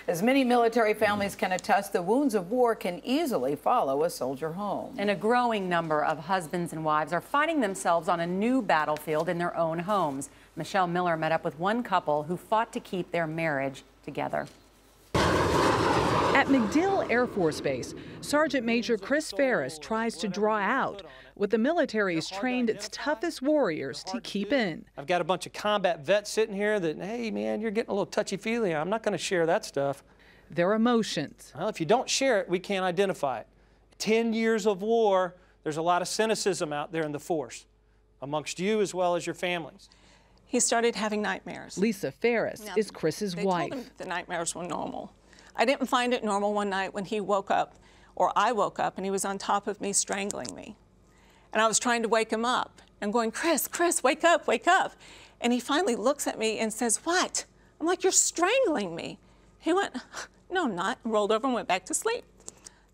As many military families can attest, the wounds of war can easily follow a soldier home. And a growing number of husbands and wives are finding themselves on a new battlefield in their own homes. Michelle Miller met up with one couple who fought to keep their marriage together. At MacDill Air Force Base, Sergeant Major Chris Ferris tries to draw out what the military's trained its toughest warriors to keep in. I've got a bunch of combat vets sitting here that, hey, man, you're getting a little touchy-feely. I'm not going to share that stuff. Their emotions. Well, if you don't share it, we can't identify it. 10 years of war, there's a lot of cynicism out there in the force, amongst you as well as your families. He started having nightmares. Lisa Ferris is Chris's wife. They told him the nightmares were normal. I didn't find it normal one night when he woke up, or I woke up, and he was on top of me strangling me. And I was trying to wake him up and going, Chris, wake up, wake up. And he finally looks at me and says, what? I'm like, you're strangling me. He went, no, I'm not, and rolled over and went back to sleep.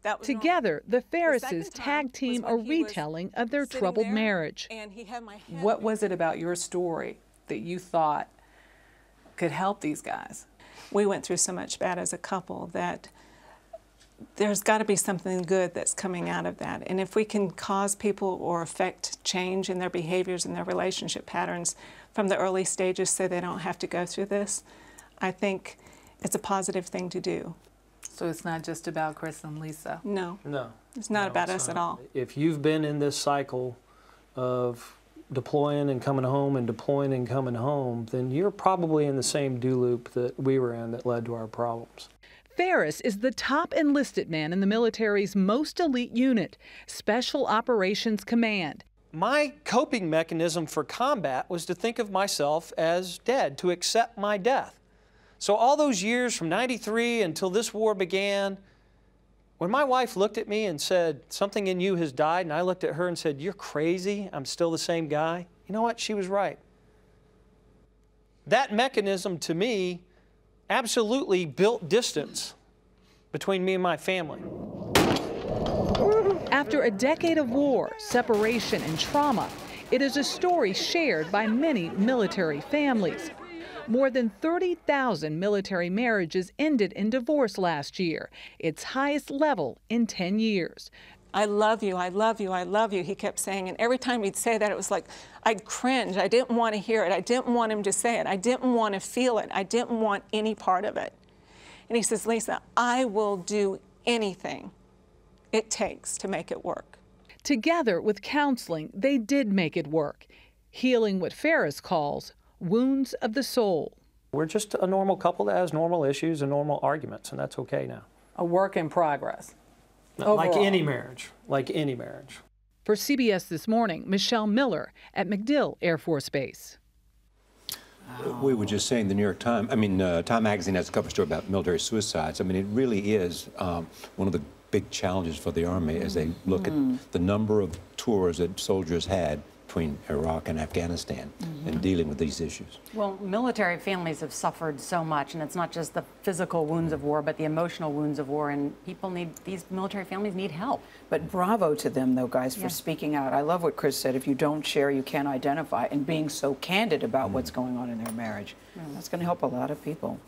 That was Together, the Ferrises tag team a retelling of their troubled marriage. And he had my head. What was it about your story that you thought could help these guys? We went through so much bad as a couple that there's got to be something good that's coming out of that. And if we can cause people or affect change in their behaviors and their relationship patterns from the early stages so they don't have to go through this, I think it's a positive thing to do. So it's not just about Chris and Lisa? No. No. It's not about us at all. If you've been in this cycle of deploying and coming home and deploying and coming home, then you're probably in the same do loop that we were in that led to our problems. Ferris is the top enlisted man in the military's most elite unit, Special Operations Command. My coping mechanism for combat was to think of myself as dead, to accept my death. So all those years from '93 until this war began, when my wife looked at me and said, something in you has died, and I looked at her and said, you're crazy, I'm still the same guy, you know what, she was right. That mechanism to me absolutely built distance between me and my family. After a decade of war, separation, and trauma, it is a story shared by many military families. More than 30,000 military marriages ended in divorce last year, its highest level in 10 years. I love you, I love you, I love you, he kept saying. And every time he'd say that, it was like, I'd cringe. I didn't want to hear it. I didn't want him to say it. I didn't want to feel it. I didn't want any part of it. And he says, Lisa, I will do anything it takes to make it work. Together with counseling, they did make it work, healing what Ferris calls wounds of the soul. We're just a normal couple that has normal issues and normal arguments, and that's okay now. A work in progress. Like any marriage, like any marriage. For CBS This Morning, Michelle Miller at MacDill Air Force Base. We were just saying the New York Times, Time Magazine has a cover story about military suicides. I mean, it really is one of the big challenges for the Army as they look at the number of tours that soldiers had between Iraq and Afghanistan and dealing with these issues. Well, military families have suffered so much, and it's not just the physical wounds of war, but the emotional wounds of war, and these military families need help. But bravo to them, though, guys, for speaking out. I love what Chris said. If you don't share, you can't identify, and being so candid about what's going on in their marriage. That's going to help a lot of people.